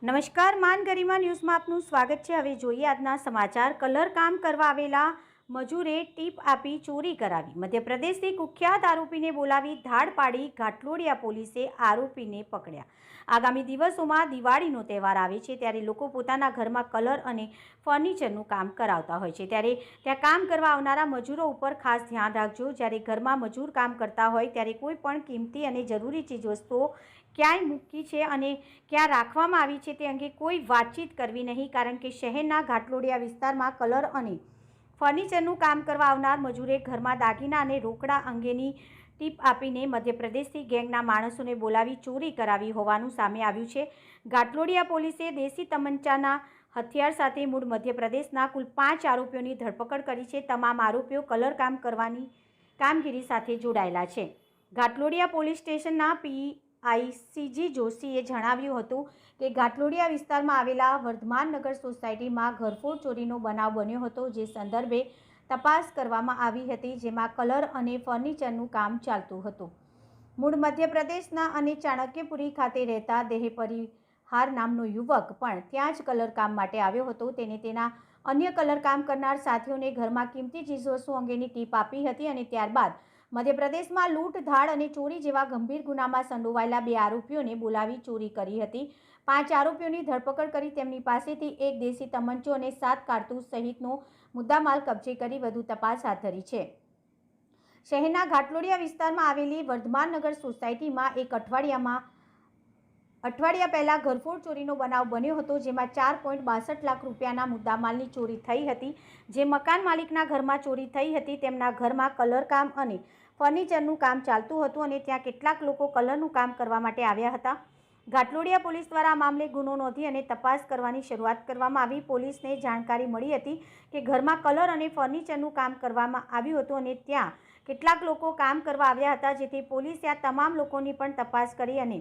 નમસ્કાર, માન ગરિમા ન્યૂઝમાં આપનું સ્વાગત છે। હવે જોઈએ આજના સમાચાર। કલર કામ કરવા આવેલા મજૂરે ટીપ આપી ચોરી કરાવી। મધ્યપ્રદેશથી કુખ્યાત આરોપીને બોલાવી ધાડ પાડી ઘાટલોડિયા પોલીસે આરોપીને પકડ્યા। આગામી દિવસોમાં દિવાળીનો તહેવાર આવે છે ત્યારે લોકો પોતાના ઘરમાં કલર અને ફર્નિચરનું કામ કરાવતા હોય છે, ત્યારે ત્યાં કામ કરવા આવનારા મજૂરો ઉપર ખાસ ધ્યાન રાખજો। જ્યારે ઘરમાં મજૂર કામ કરતા હોય ત્યારે કોઈ પણ કિંમતી અને જરૂરી ચીજવસ્તુઓ ક્યાંય મૂકી છે અને ક્યાં રાખવામાં આવી છે તે અંગે કોઈ વાતચીત કરવી નહીં, કારણ કે શહેરના ઘાટલોડિયા વિસ્તારમાં કલર અને ફર્નિચરનું કામ કરવા આવનાર મજૂરે ઘરમાં દાગીના અને રોકડા અંગેની ટીપ આપીને મધ્યપ્રદેશથી ગેંગના માણસોને બોલાવી ચોરી કરાવી હોવાનું સામે આવ્યું છે। ઘાટલોડિયા પોલીસે દેશી તમંચાના હથિયાર સાથે મૂળ મધ્યપ્રદેશના કુલ 5 આરોપીઓની ધરપકડ કરી છે। તમામ આરોપીઓ કલર કામ કરવાની કામગીરી સાથે જોડાયેલા છે। ઘાટલોડિયા પોલીસ સ્ટેશનના PICG જોશીએ જણાવ્યું હતું કે ઘાટલોડિયા વિસ્તારમાં આવેલા વર્ધમાનનગર સોસાયટીમાં ઘરફોડ ચોરીનો બનાવ બન્યો હતો, જે સંદર્ભે તપાસ કરવામાં આવી હતી, જેમાં કલર અને ફર્નિચરનું કામ ચાલતું હતું। મૂળ મધ્યપ્રદેશના અને ચાણક્યપુરી ખાતે રહેતા દેહ પરિહાર નામનો યુવક પણ ત્યાં જ કલર કામ માટે આવ્યો હતો। તેને તેના અન્ય કલર કામ કરનાર સાથીઓને ઘરમાં કિંમતી ચીજવસ્તુ અંગેની ટીપ આપી હતી અને ત્યારબાદ મધ્યપ્રદેશમાં લૂંટ, ધાડ અને ચોરી જેવા ગંભીર ગુનામાં સંડોવાયેલા 2 આરોપીઓને બોલાવી ચોરી કરી હતી। 5 આરોપીઓની ધરપકડ કરી તેમની પાસેથી એક દેશી તમંચો અને 7 કારતૂસ સહિતનો મુદ્દામાલ કબજે કરી વધુ તપાસ હાથ ધરી છે। શહેરના ઘાટલોડિયા વિસ્તારમાં આવેલી વર્ધમાનનગર સોસાયટીમાં એક અઠવાડિયા પહેલા ઘરફોડ ચોરીનો બનાવ બન્યો હતો, જેમાં 4.62 લાખ રૂપિયાના મુદ્દામાલની ચોરી થઈ હતી। જે મકાન માલિકના ઘરમાં ચોરી થઈ હતી તેમના ઘરમાં કલર કામ અને ફર્નિચરનું કામ ચાલતું હતું અને ત્યાં કેટલાક લોકો કલરનું કામ કરવા માટે આવ્યા હતા। ઘાટલોડિયા પોલીસ દ્વારા આ મામલે ગુનો નોંધી અને તપાસ કરવાની શરૂઆત કરવામાં આવી। પોલીસને જાણકારી મળી હતી કે ઘરમાં કલર અને ફર્નિચરનું કામ કરવામાં આવ્યું હતું અને ત્યાં કેટલાક લોકો કામ કરવા આવ્યા હતા, જેથી પોલીસે આ તમામ લોકોની પણ તપાસ કરી અને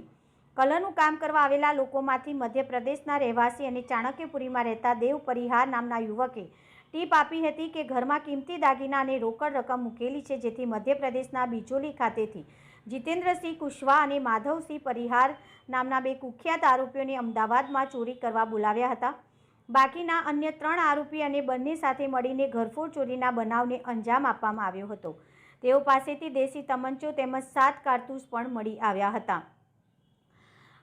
કલરનું કામ કરવા આવેલા લોકોમાંથી મધ્યપ્રદેશના રહેવાસી અને ચાણક્યપુરીમાં રહેતા દેવ પરિહાર નામના યુવકે ટીપ આપી હતી કે ઘરમાં કિંમતી દાગીના અને રોકડ રકમ મૂકેલી છે, જેથી મધ્યપ્રદેશના બિજોલી ખાતેથી જીતેન્દ્રસિંહ કુશવાહ અને માધવસિંહ પરિહાર નામના 2 કુખ્યાત આરોપીઓને અમદાવાદમાં ચોરી કરવા બોલાવ્યા હતા। બાકીના અન્ય 3 આરોપી અને બંને સાથે મળીને ઘરફોડ ચોરીના બનાવને અંજામ આપવામાં આવ્યો હતો। તેઓ પાસેથી દેશી તમંચો તેમજ 7 કારતૂસ પણ મળી આવ્યા હતા।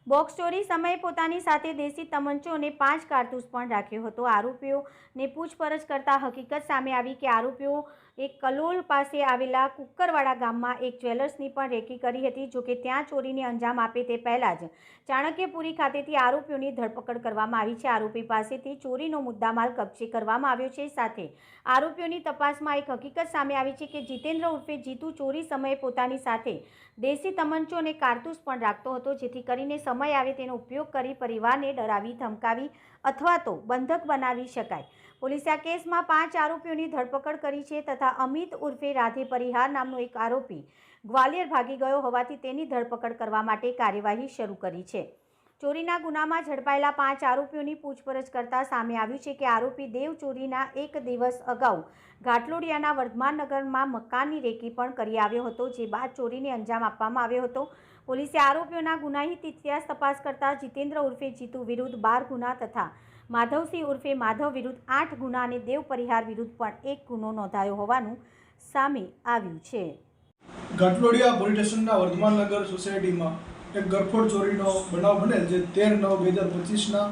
બોક્સ ચોરી સમયે પોતાની સાથે દેશી તમંચો અને 5 કારતૂસ પણ રાખ્યો હતો। આરોપીઓને પૂછપરછ કરતા હકીકત સામે આવી કે આરોપીઓ એક કલોલ પાસે આવેલા કુકરવાડા ગામમાં એક જ્વેલર્સની પણ રેકી કરી હતી। જોકે ત્યાં ચોરીને અંજામ આપે તે પહેલા જ ચાણક્યપુરી ખાતેથી આરોપીઓની ધરપકડ કરવામાં આવી છે। આરોપી પાસેથી ચોરીનો મુદ્દામાલ કબજે કરવામાં આવ્યો છે। સાથે આરોપીઓની તપાસમાં એક હકીકત સામે આવી છે કે જીતેન્દ્ર ઉર્ફે જીતુ ચોરી સમયે પોતાની સાથે દેશી તમંચો અને કારતૂસ પણ રાખતો હતો, જેથી કરીને સમય આવે તેનો ઉપયોગ કરી પરિવારને ડરાવી, ધમકાવી અથવા તો બંધક બનાવી શકાય। પોલીસે આ કેસમાં 5 આરોપીઓની ધરપકડ કરી છે તથા અમિત ઉર્ફે રાધે પરિહાર નામનો એક આરોપી ગ્વાલિયર ભાગી ગયો હોવાથી તેની ધરપકડ કરવા માટે કાર્યવાહી શરૂ કરી છે। ચોરીના ગુનામાં ઝડપાયેલા 5 આરોપીઓની પૂછપરછ કરતા સામે આવ્યું છે કે આરોપી દેવ ચોરીના 1 દિવસ અગાઉ ઘાટલોડિયાના વર્ધમાનનગરમાં મકાનની રેકી પણ કરી આવ્યો હતો, જે બાદ ચોરીને અંજામ આપવામાં આવ્યો હતો। પોલીસે આરોપીઓના ગુનાહિત ઇતિહાસ તપાસ કરતા જીતેન્દ્ર ઉર્ફે જીતુ વિરુદ્ધ 12 ગુના તથા માધવસિંહ ઉર્ફે માધવ વિરુદ્ધ 8 ગુના અને દેવ પરિહાર વિરુદ્ધ પણ 1 ગુનો નોંધાયો હોવાનું સામે આવ્યું છે। ઘાટલોડિયા પોલીસ સ્ટેશનના વર્ધમાનનગર સોસાયટીમાં એક ઘરફોડ ચોરીનો બનાવ બનેલ, જે 13/9/2025ના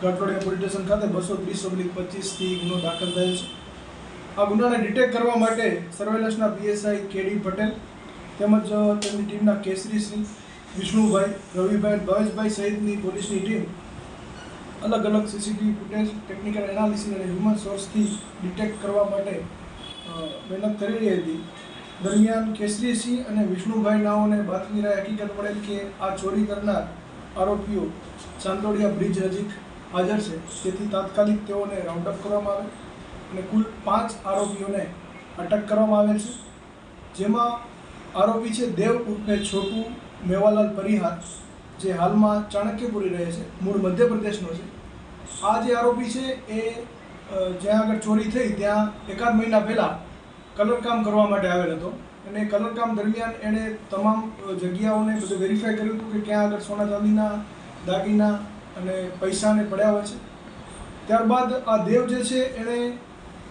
ઘાટલોડિયા પોલીસ સ્ટેશન ખાતે 230/25થી ગુનો દાખલ થયેલ છે। આ ગુનાને ડિટેક્ટ કરવા માટે સર્વેલન્સના PSI KD પટેલ તેમજ તેમની ટીમના કેસરીસિંહ, વિષ્ણુભાઈ, રવિભાઈ, ભાવેશભાઈ સહિતની પોલીસની ટીમ અલગ અલગ CCTV ફૂટેજ, ટેકનિકલ એનાલિસિસ અને હ્યુમન સોર્સથી ડિટેક્ટ કરવા માટે મહેનત કરી રહી હતી। દરમિયાન કેસરીસિંહ અને વિષ્ણુભાઈ નાઓને બાતમી રાય હકીકત મળેલ કે આ ચોરી કરનાર આરોપીઓ ચાંદોડિયા બ્રિજ નજીક હાજર છે, તેથી તાત્કાલિક તેઓને રાઉન્ડ અપ કરવામાં આવે અને કુલ 5 આરોપીઓને અટક કરવામાં આવેલ છે, જેમાં આરોપી છે દેવ ઉર્ફે છોટુ મેવાલાલ પરિહાર, જે હાલમાં ચાણક્યપુરી રહે છે, મૂળ મધ્યપ્રદેશનો છે। આ જે આરોપી છે એ જ્યાં આગળ ચોરી થઈ ત્યાં 1 મહિના પહેલાં કલરકામ કરવા માટે આવેલ હતો અને કલરકામ દરમિયાન એણે તમામ જગ્યાઓને બધું વેરીફાઈ કર્યું હતું કે ક્યાં આગળ સોના ચાંદીના દાગીના અને પૈસાને પડ્યા હોય છે. ત્યારબાદ આ દેવ જે છે એણે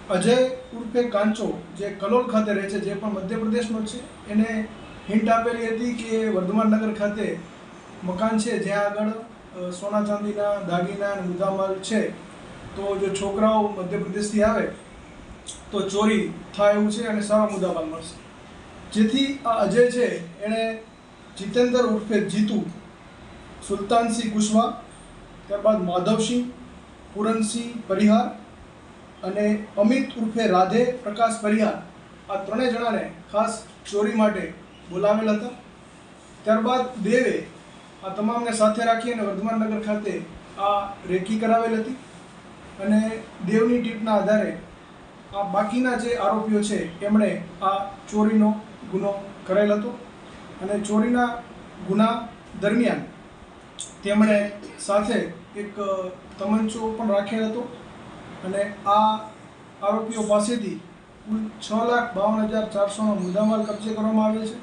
અજય ઉર્ફે કાંચો જે કલોલ ખાતે રહે છે, જે પણ મધ્યપ્રદેશનો છે, એને હિન્ટ આપેલી હતી કે વર્ધમાન નગર ખાતે મકાન છે જ્યાં આગળ સોના ચાંદીના દાગીના અને મુદ્દામાલ છે, તો જો છોકરાઓ મધ્યપ્રદેશથી આવે તો ચોરી થાય એવું છે અને સારો મુદ્દામાલ મળશે. જેથી આ અજય છે એણે જીતેન્દર ઉર્ફે જીતુ, સુલતાનસિંહ કુશવા, ત્યારબાદ માધવસિંહ, પૂરનસિંહ પરિહાર અને અમિત ઉર્ફે રાધે પ્રકાશ પરિહાર, આ ત્રણેય જણાને ખાસ ચોરી માટે બોલાવેલ હતા. ત્યારબાદ દેવે આ તમામને સાથે રાખી અને વર્ધમાન નગર ખાતે આ રેકી કરાવેલ હતી અને દેવની ટીપના આધારે આ બાકીના જે આરોપીઓ છે એમણે આ ચોરીનો ગુનો કરેલ હતો અને ચોરીના ગુના દરમિયાન તેમણે સાથે એક તમંચો પણ રાખેલ હતો અને આ આરોપીઓ પાસેથી કુલ 6,52,400નો મુદ્દામાલ કબજે કરવામાં આવેલ છે,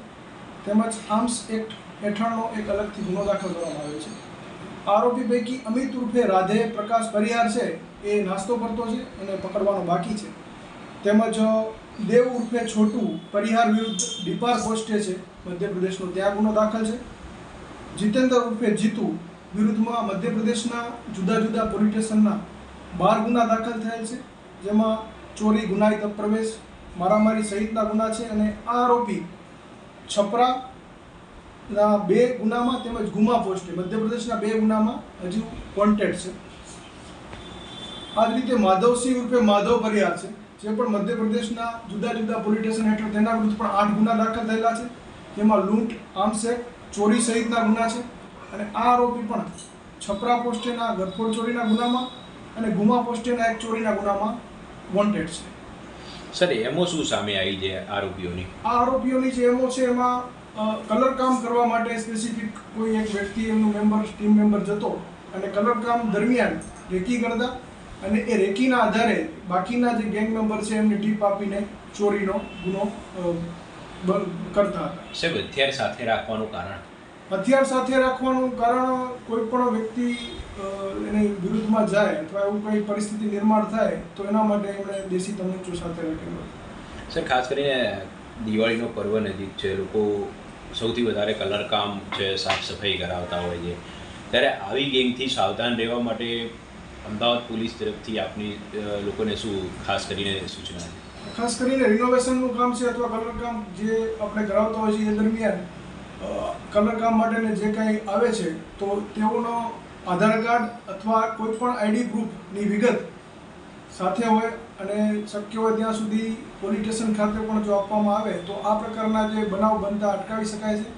તેમજ આર્મ્સ એક્ટ હેઠળનો એક અલગથી ગુનો દાખલ કરવામાં આવ્યો છે. આરોપી પૈકી અમિત ઉર્ફે રાધે પ્રકાશ પરિહાર છે એ નાસ્તો કરતો છે અને પકડવાનો બાકી છે. તેમજ દેવ ઉર્ફે છોટું પરિહાર વિરુદ્ધ ડીપાર પોસ્ટે છે મધ્યપ્રદેશનો, ત્યાં ગુનો દાખલ છે. જીતેન્દર ઉર્ફે જીતુ વિરુદ્ધમાં મધ્યપ્રદેશના જુદા જુદા પોલીસ સ્ટેશનના 12 ગુના દાખલ થયેલ છે, જેમાં ચોરી, ગુનાહિત પ્રવેશ, મારામારી સહિતના ગુના છે અને આ આરોપી છપરાના 2 ગુનામાં તેમજ ગુમા પોસ્ટે મધ્યપ્રદેશના 2 ગુનામાં હજુ વોન્ટેડ છે. આ જ રીતે માધવસિંહ ઉર્ફે માધવ પરિહાર છે, જે પણ મધ્યપ્રદેશના જુદા જુદા પોલીસ સ્ટેશન હેઠળ તેના વિરુદ્ધ પણ 8 ગુના દાખલ થયેલા છે, જેમાં લૂંટ, આર્મ્સ એક્ટ, ચોરી સહિતના ગુના છે અને આ આરોપી પણ છપરા પોસ્ટેના ગરફોડ ચોરીના ગુનામાં અને ગુમા પોસ્ટેના એક ચોરીના ગુનામાં વોન્ટેડ છે. સર, એમો શું સામે આવી છે આરોપીઓની? આ આરોપીઓની જે એમો છે એમાં કલર કામ કરવા માટે સ્પેસિફિક કોઈ એક વ્યક્તિ એમનું ટીમ મેમ્બર જતો અને કલર કામ દરમિયાન રેકી કરતા અને એ રેકીના આધારે બાકીના જે ગેંગ મેમ્બર છે એમને ટીપ આપીને ચોરીનો ગુનો કરતા હતા. સાહેબ, હથિયાર સાથે રાખવાનું કારણ? હથિયાર સાથે રાખવાનું કારણ કોઈ પણ વ્યક્તિ એની વિરુદ્ધમાં જાય અથવા એવું કંઈ પરિસ્થિતિ નિર્માણ થાય તો એના માટે એમણે દેશી તમંચો સાથે રાખેલો. સર, ખાસ કરીને દિવાળીનો પર્વ નજીક છે, લોકો સૌથી વધારે કલર કામ છે, સાફ સફાઈ કરાવતા હોય છે, ત્યારે આવી ગેંગથી સાવધાન રહેવા માટે અમદાવાદ પોલીસ તરફથી આપની લોકોને શું ખાસ કરીને સૂચના છે? ખાસ કરીને રિનોવેશનનું કામ છે અથવા કલર કામ જે આપણે કરાવતા હોય છે એ દરમિયાન કલર કામ માટેને જે કાંઈ આવે છે તો તેઓનો આધાર કાર્ડ અથવા કોઈ પણ આઈડી પ્રૂફની વિગત સાથે હોય અને શક્ય હોય ત્યાં સુધી પોલીસ સ્ટેશન ખાતે પણ જો આપવામાં આવે તો આ પ્રકારના જે બનાવ બનતા અટકાવી શકાય છે.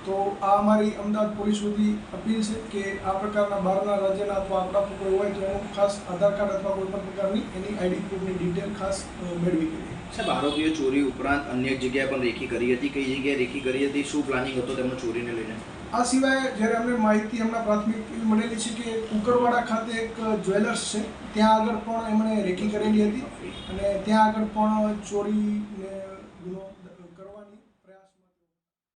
તો આ અમારી અમદાવાદ પોલીસ સુધી અપીલ છે કે આ પ્રકારના બહારના રાજ્યના અથવા આપણા કોઈ હોય તો એનું ખાસ આધાર કાર્ડ અથવા કોઈ પણ પ્રકારની એની આઈડી પ્રૂફની ડિટેલ ખાસ મેળવી જોઈએ. સાહેબ, આરોપીઓ ચોરી ઉપરાંત અન્ય જગ્યાએ પણ રેકી કરી હતી. કઈ જગ્યાએ રેકી કરી હતી? શું પ્લાનિંગ હતો તેમનો ચોરીને લઈને? આ સિવાય જ્યારે અમને માહિતી હમણાં પ્રાથમિક મળેલી છે કે કુકરવાડા ખાતે એક જ્વેલર્સ છે, ત્યાં આગળ પણ એમણે રેકી કરેલી હતી અને ત્યાં આગળ પણ ચોરીને ગુનો